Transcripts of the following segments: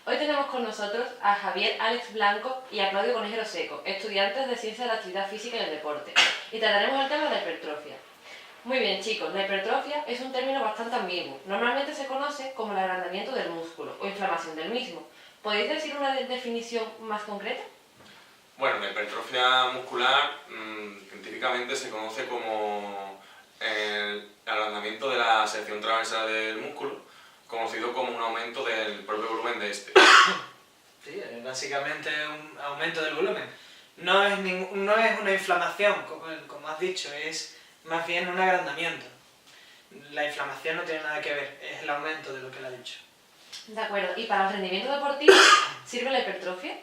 Hoy tenemos con nosotros a Javier Alex Blanco y a Claudio Conejero Seco, estudiantes de Ciencia de la Actividad Física y el Deporte, y trataremos el tema de la hipertrofia. Muy bien, chicos, la hipertrofia es un término bastante ambiguo. Normalmente se conoce como el agrandamiento del músculo o inflamación del mismo. ¿Podéis decir una definición más concreta? Bueno, la hipertrofia muscular científicamente se conoce como el agrandamiento de la sección transversal del músculo, conocido como un aumento del propio volumen de este. Sí, básicamente un aumento del volumen. No es una inflamación, como has dicho, es más bien un agrandamiento. La inflamación no tiene nada que ver, es el aumento de lo que él ha dicho. De acuerdo. ¿Y para el rendimiento deportivo sirve la hipertrofia?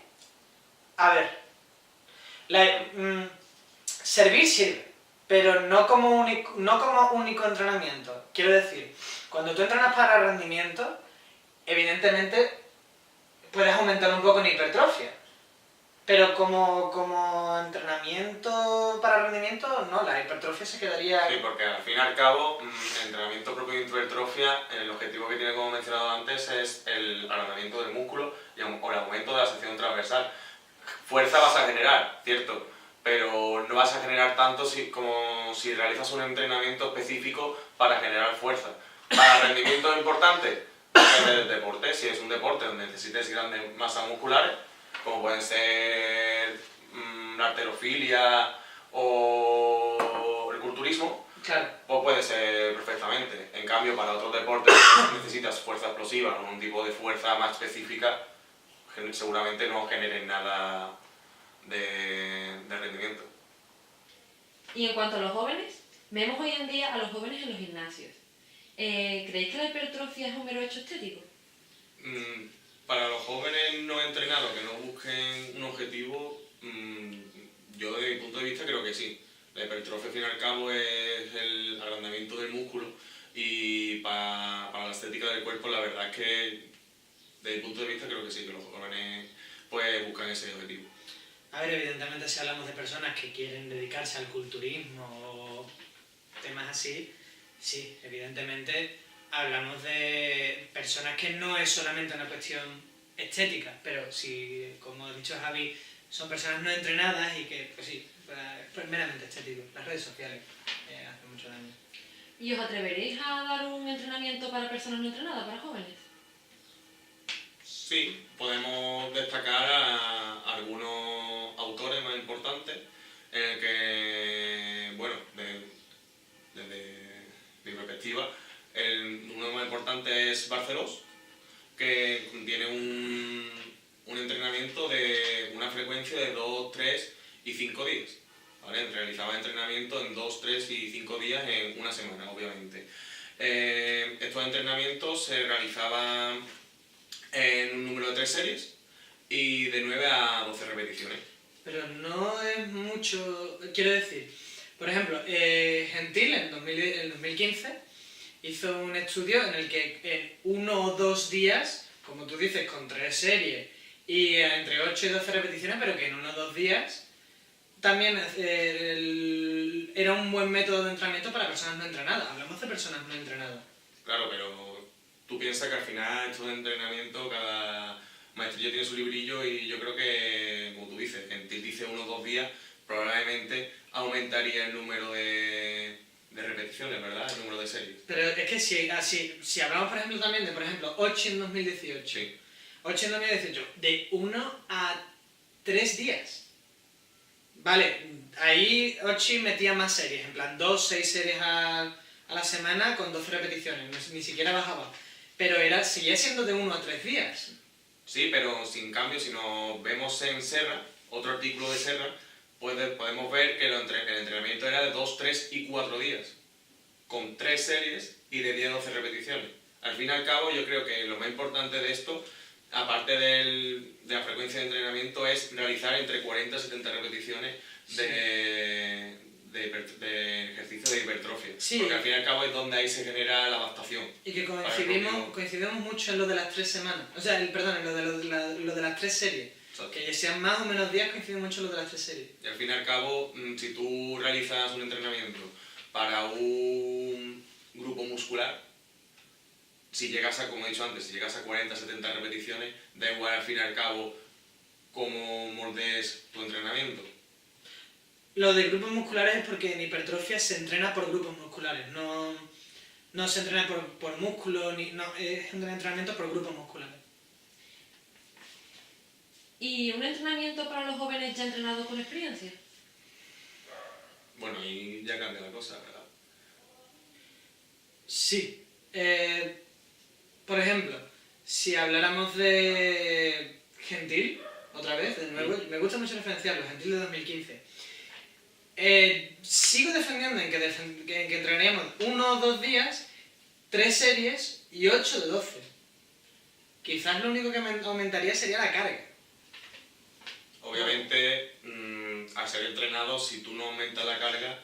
A ver, servir sirve, pero no como único entrenamiento. Quiero decir, cuando tú entrenas para rendimiento, evidentemente puedes aumentar un poco en hipertrofia, pero como entrenamiento para rendimiento, no, la hipertrofia se quedaría... Sí, porque al fin y al cabo, el entrenamiento propio de hipertrofia, el objetivo que tiene, como mencionado antes, es el agrandamiento del músculo o el aumento de la sección transversal. Fuerza vas a generar, cierto, pero no vas a generar tanto como si realizas un entrenamiento específico para generar fuerza. Para rendimiento importante, depende del deporte. Si es un deporte donde necesites grandes masas musculares, como pueden ser la halterofilia o el culturismo, Claro. pues puede ser perfectamente. En cambio, para otros deportes necesitas fuerza explosiva, con un tipo de fuerza más específica, seguramente no generen nada de rendimiento. Y en cuanto a los jóvenes, vemos hoy en día a los jóvenes en los gimnasios. ¿Creéis que la hipertrofia es un mero hecho estético? Para los jóvenes no entrenados que no busquen un objetivo, yo desde mi punto de vista creo que sí. La hipertrofia al fin y al cabo es el agrandamiento del músculo y para la estética del cuerpo la verdad es que desde mi punto de vista creo que sí, que los jóvenes pues buscan ese objetivo. A ver, evidentemente si hablamos de personas que quieren dedicarse al culturismo o temas así, sí, evidentemente hablamos de personas que no es solamente una cuestión estética, pero si, como ha dicho Javi, son personas no entrenadas y que, pues sí, pues meramente estético. Las redes sociales hacen mucho daño. ¿Y os atreveréis a dar un entrenamiento para personas no entrenadas, para jóvenes? Sí, podemos destacar a algunos autores más importantes en el que, bueno, desde mi perspectiva, uno más importante es Barcelós, que tiene un entrenamiento de una frecuencia de 2, 3 y 5 días. ¿Vale? Realizaba entrenamiento en 2, 3 y 5 días en una semana, obviamente. Estos entrenamientos se realizaban en un número de 3 series y de 9 a 12 repeticiones. Pero no es mucho, quiero decir, por ejemplo, Gentil en 2015 hizo un estudio en el que en 1 o 2 días, como tú dices, con 3 series y entre 8 y 12 repeticiones, pero que en 1 o 2 días también era un buen método de entrenamiento para personas no entrenadas. Hablamos de personas no entrenadas. Claro, pero tú piensas que al final esto de entrenamiento, cada maestrillo tiene su librillo y yo creo que, como tú dices, Gentil dice 1 o 2 días, probablemente aumentaría el número de repeticiones, ¿verdad? El número de series. Pero es que si hablamos, por ejemplo, también de, por ejemplo, Ochi en 2018. Sí. Ochi en 2018, de 1 a 3 días. Vale, ahí Ochi metía más series, en plan 2, 6 series a la semana con 12 repeticiones, ni siquiera bajaba. Pero seguía siendo de 1 a 3 días. Sí, pero sin cambio, si nos vemos en Serra, otro artículo de Serra, podemos ver que el entrenamiento era de 2, 3 y 4 días, con 3 series y de 10 a 12 repeticiones. Al fin y al cabo, yo creo que lo más importante de esto, aparte de la frecuencia de entrenamiento, es realizar entre 40 y 70 repeticiones de ejercicio de hipertrofia. Sí. Porque al fin y al cabo es donde ahí se genera la adaptación. Y que coincidimos mucho en lo de las 3 semanas. O sea, perdón, en lo de las 3 series. Exacto. Que sean más o menos días, coincidimos mucho en lo de las 3 series. Y al fin y al cabo, si tú realizas un entrenamiento para un grupo muscular, si llegas a, como he dicho antes, si llegas a 40, 70 repeticiones, da igual al fin y al cabo cómo moldees tu entrenamiento. Lo de grupos musculares es porque en hipertrofia se entrena por grupos musculares, no se entrena por músculo, es un entrenamiento por grupos musculares. ¿Y un entrenamiento para los jóvenes ya entrenados con experiencia? Bueno, y ya cambia la cosa, ¿verdad? Sí. Por ejemplo, si habláramos de Gentil, otra vez, de nuevo, me gusta mucho referenciarlo, Gentil de 2015. Sigo defendiendo en que entrenaríamos 1 o 2 días, 3 series y 8 de 12. Quizás lo único que aumentaría sería la carga. Obviamente, al ser entrenados, si tú no aumentas la carga,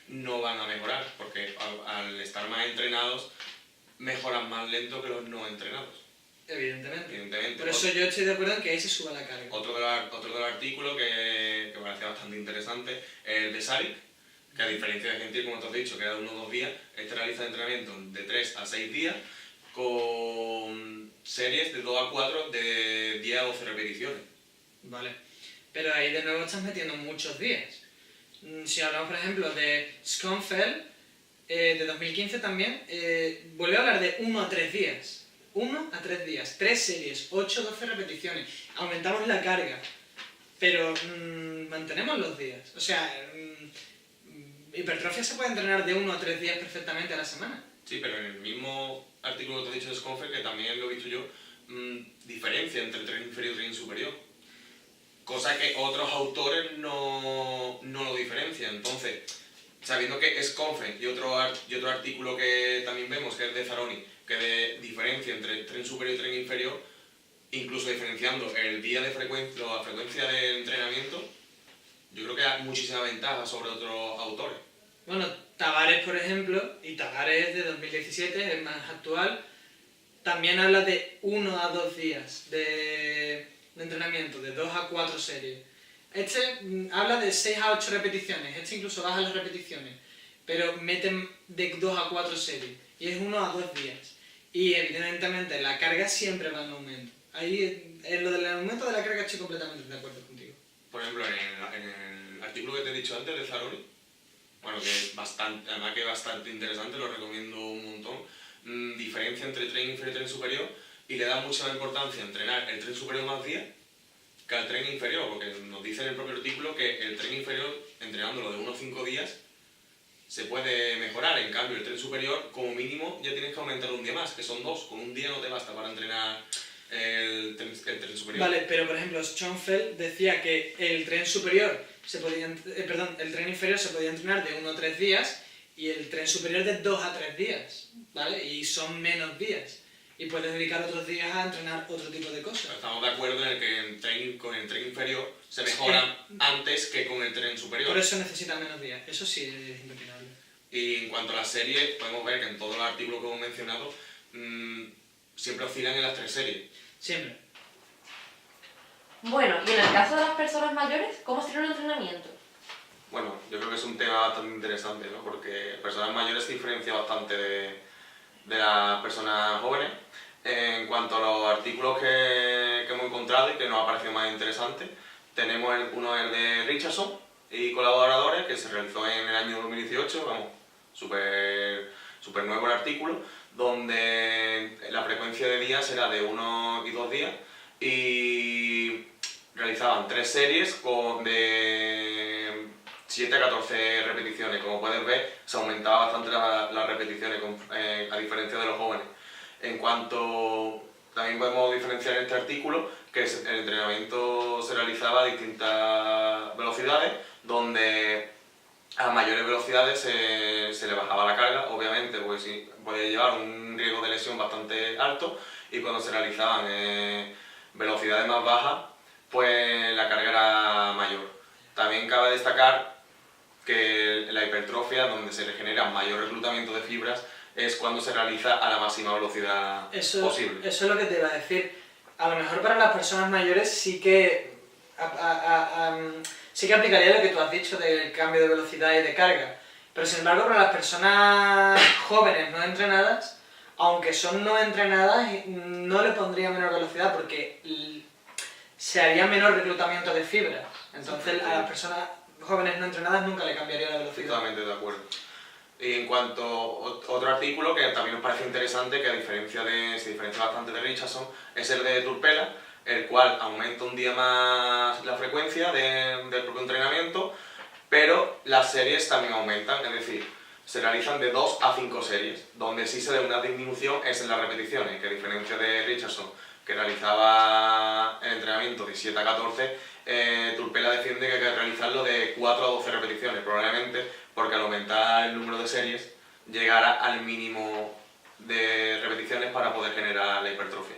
no van a mejorar, porque al estar más entrenados, mejoran más lento que los no entrenados. Evidentemente. Por eso yo estoy de acuerdo en que ahí se suba la carga. Otro de los artículos que me parece bastante interesante es el de Saric, que a diferencia de Gentil, como te has dicho, que era de 1 o 2 días, este realiza entrenamiento de 3 a 6 días con series de 2 a 4 de 10 a 12 repeticiones. Vale, pero ahí de nuevo estás metiendo muchos días. Si hablamos, por ejemplo, de Schoenfeld, de 2015 también, vuelve a hablar de 1 a 3 días. 1 a 3 días, 3 series, 8 12 repeticiones. Aumentamos la carga, pero mantenemos los días. O sea, hipertrofia se puede entrenar de 1 a 3 días perfectamente a la semana. Sí, pero en el mismo artículo que te he dicho de Schoenfeld, que también lo he visto yo, diferencia entre tren inferior y tren superior. Cosa que otros autores no lo diferencian. Entonces, sabiendo que Schoenfeld y otro artículo que también vemos, que es de Zaroni, que diferencia entre tren superior y tren inferior, incluso diferenciando el día de la frecuencia de entrenamiento, yo creo que hay muchísima ventaja sobre otros autores. Bueno, Tavares, por ejemplo, y Tavares de 2017, es más actual, también habla de 1 a 2 días de entrenamiento, de 2 a 4 series. Este habla de 6 a 8 repeticiones, este incluso baja las repeticiones, pero meten de 2 a 4 series, y es 1 a 2 días. Y evidentemente la carga siempre va en aumento. Ahí, en lo del aumento de la carga estoy completamente de acuerdo contigo. Por ejemplo, en el artículo que te he dicho antes de Zaroni, bueno, que es bastante, además que es bastante interesante, lo recomiendo un montón, diferencia entre tren inferior y tren superior, y le da mucha importancia a entrenar el tren superior más días que al tren inferior, porque nos dice en el propio artículo que el tren inferior, entrenándolo de 1 a 5 días, se puede mejorar. En cambio, el tren superior, como mínimo, ya tienes que aumentar un día más, que son 2. Con un día no te basta para entrenar el tren superior. Vale, pero por ejemplo, Schoenfeld decía que el tren superior el tren inferior se podía entrenar de 1 a 3 días y el tren superior de 2 a 3 días, ¿vale? Y son menos días. Y puedes dedicar otros días a entrenar otro tipo de cosas. Pero estamos de acuerdo en el que con el tren inferior se mejoran antes que con el tren superior. Por eso necesita menos días, eso sí es impepinable. Y en cuanto a las series, podemos ver que en todos los artículos que hemos mencionado siempre oscilan en las 3 series. Siempre. Bueno, y en el caso de las personas mayores, ¿cómo sería un entrenamiento? Bueno, yo creo que es un tema bastante interesante, ¿no? Porque personas mayores se diferencia bastante de las personas jóvenes. En cuanto a los artículos que hemos encontrado y que nos ha parecido más interesantes, tenemos uno el de Richardson y colaboradores, que se realizó en el año 2018, vamos, súper nuevo el artículo, donde la frecuencia de días era de 1 y 2 días y realizaban 3 series de 7 a 14 repeticiones. Como puedes ver, se aumentaba bastante las repeticiones a diferencia de los jóvenes. En cuanto, también podemos diferenciar en este artículo que el entrenamiento se realizaba a distintas velocidades, donde a mayores velocidades se le bajaba la carga, obviamente, porque sí, puede llevar un riesgo de lesión bastante alto, y cuando se realizaban velocidades más bajas, pues la carga era mayor. También cabe destacar que la hipertrofia, donde se le genera mayor reclutamiento de fibras, es cuando se realiza a la máxima velocidad posible. Eso es lo que te iba a decir. A lo mejor para las personas mayores sí que aplicaría lo que tú has dicho del cambio de velocidad y de carga. Pero sin embargo, para las personas jóvenes no entrenadas, aunque son no entrenadas, no le pondría menor velocidad porque se haría menor reclutamiento de fibras. Entonces a las personas jóvenes no entrenadas nunca le cambiaría la velocidad. Totalmente de acuerdo. Y en cuanto a otro artículo que también nos parece interesante, que se diferencia bastante de Richardson, es el de Turpela, el cual aumenta un día más la frecuencia del propio entrenamiento, pero las series también aumentan, es decir, se realizan de 2 a 5 series, donde sí se ve una disminución es en las repeticiones, que a diferencia de Richardson, que realizaba el entrenamiento de 7 a 14, Turpela defiende que hay que realizarlo de 4 a 12 repeticiones, probablemente porque al aumentar el número de series llegará al mínimo de repeticiones para poder generar la hipertrofia.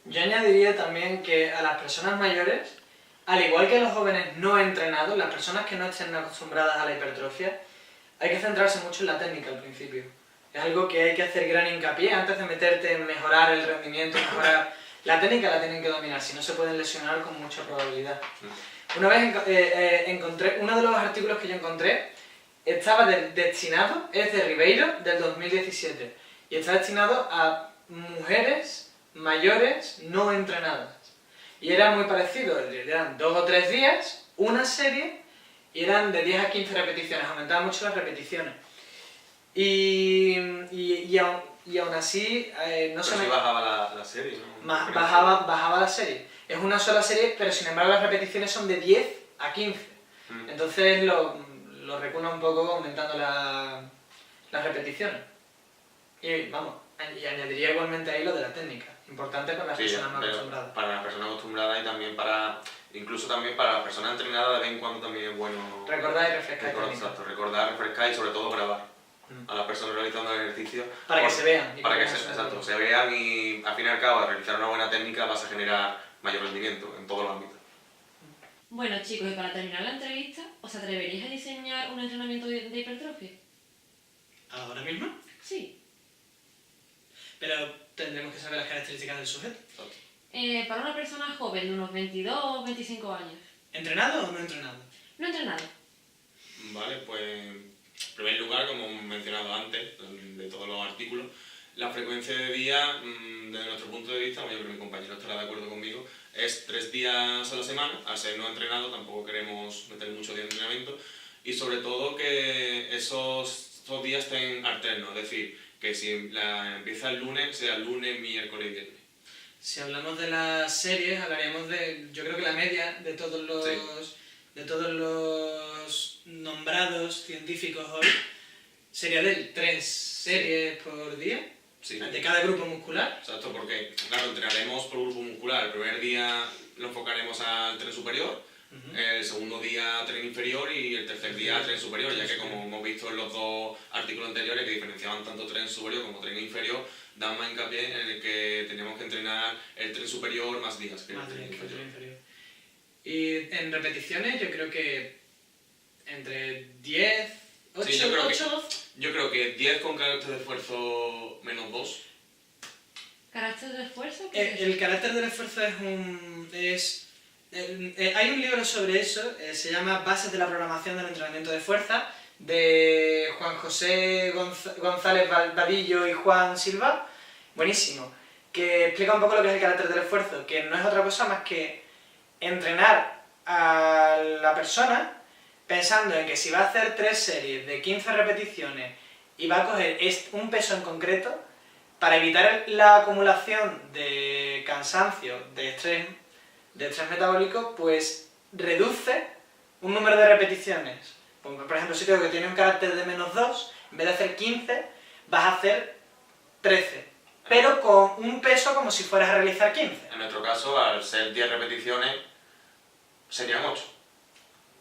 Yo añadiría también que a las personas mayores, al igual que a los jóvenes no entrenados, las personas que no estén acostumbradas a la hipertrofia, hay que centrarse mucho en la técnica al principio. Es algo que hay que hacer gran hincapié antes de meterte en mejorar el rendimiento, mejorar... La técnica la tienen que dominar, si no se pueden lesionar con mucha probabilidad. Una vez encontré, uno de los artículos que yo encontré estaba destinado, es de Ribeiro, del 2017, y está destinado a mujeres mayores no entrenadas. Y era muy parecido, eran 2 o 3 días, una serie, y eran de 10 a 15 repeticiones, aumentaban mucho las repeticiones. Y aún así, no se me... bajaba la serie, ¿no? Bajaba la serie. Es una sola serie, pero sin embargo las repeticiones son de 10 a 15. Entonces lo recuna un poco aumentando las repeticiones. Y vamos, y añadiría igualmente ahí lo de la técnica. Importante para las personas más acostumbradas. Para las personas acostumbradas y también incluso también para las personas entrenadas, de vez en cuando también es bueno... Recordar y refrescar. Exacto, recordar, refrescar y sobre todo grabar a las personas realizando el ejercicio. Para que se vean. Para que se vean y al fin y al cabo al realizar una buena técnica vas a generar mayor rendimiento en todos los ámbitos. Bueno chicos, y para terminar la entrevista, ¿os atreveríais a diseñar un entrenamiento de hipertrofia? ¿Ahora mismo? Sí. Pero tendremos que saber las características del sujeto. Para una persona joven de unos 22 o 25 años. ¿Entrenado o no entrenado? No entrenado. Vale, pues en primer lugar, como hemos mencionado antes, de todos los artículos, la frecuencia de día, desde nuestro punto de vista, yo creo que mi compañero estará de acuerdo conmigo, es 3 días a la semana. Al ser no entrenado tampoco queremos meter mucho día de entrenamiento y sobre todo que esos 2 días estén alternos, es decir, que si empieza el lunes, sea lunes, miércoles y viernes. Si hablamos de las series, hablaríamos de, yo creo que la media de todos los nombrados científicos hoy sería de 3 series por día, sí, de cada grupo muscular. Exacto, porque claro, entrenaremos por grupo muscular. El primer día lo enfocaremos al tren superior, el segundo día tren inferior y el tercer día tren superior, ya que como hemos visto en los 2 artículos anteriores que diferenciaban tanto tren superior como tren inferior, dan más hincapié en el que tenemos que entrenar el tren superior más días que el tren inferior. Y en repeticiones yo creo que entre 10, 8, sí, 8... Yo creo que 10 con carácter de esfuerzo menos 2. ¿Carácter de esfuerzo? El carácter del esfuerzo hay un libro sobre eso, se llama Bases de la programación del entrenamiento de fuerza, de Juan José González Vadillo y Juan Silva, buenísimo, que explica un poco lo que es el carácter del esfuerzo, que no es otra cosa más que entrenar a la persona pensando en que si va a hacer 3 series de 15 repeticiones y va a coger un peso en concreto, para evitar la acumulación de cansancio, de estrés metabólico, pues reduce un número de repeticiones. Por ejemplo, si tengo que tiene un carácter de menos 2, en vez de hacer 15, vas a hacer 13, pero con un peso como si fueras a realizar 15. En nuestro caso, al ser 10 repeticiones, serían 8.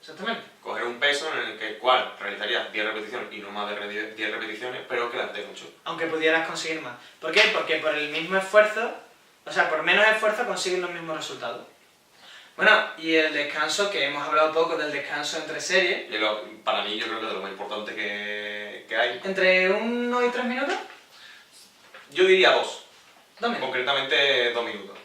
Exactamente. Coger un peso en el cual realizarías 10 repeticiones y no más de 10 repeticiones, pero quedarte en 8. Aunque pudieras conseguir más. ¿Por qué? Porque por el mismo esfuerzo, o sea, por menos esfuerzo consigues los mismos resultados. Bueno, y el descanso, que hemos hablado poco del descanso entre series. Para mí yo creo que es de lo más importante que hay. ¿Entre 1 y 3 minutos? Yo diría 2. 2 minutos. Concretamente 2 minutos.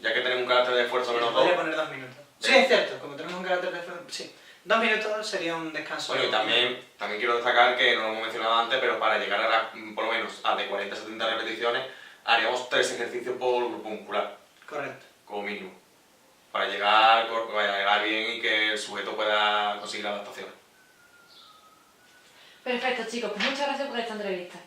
Ya que tenemos un carácter de esfuerzo menos 2. Podría poner 2 minutos. Sí, es cierto, como tenemos un carácter de esfuerzo, sí. 2 minutos sería un descanso. Bueno, y también quiero destacar que no lo hemos mencionado antes, pero para llegar por lo menos a de 40 a 70 repeticiones, haríamos 3 ejercicios por grupo muscular, Correcto. como mínimo. Para llegar bien y que el sujeto pueda conseguir la adaptación. Perfecto, chicos, pues muchas gracias por esta entrevista.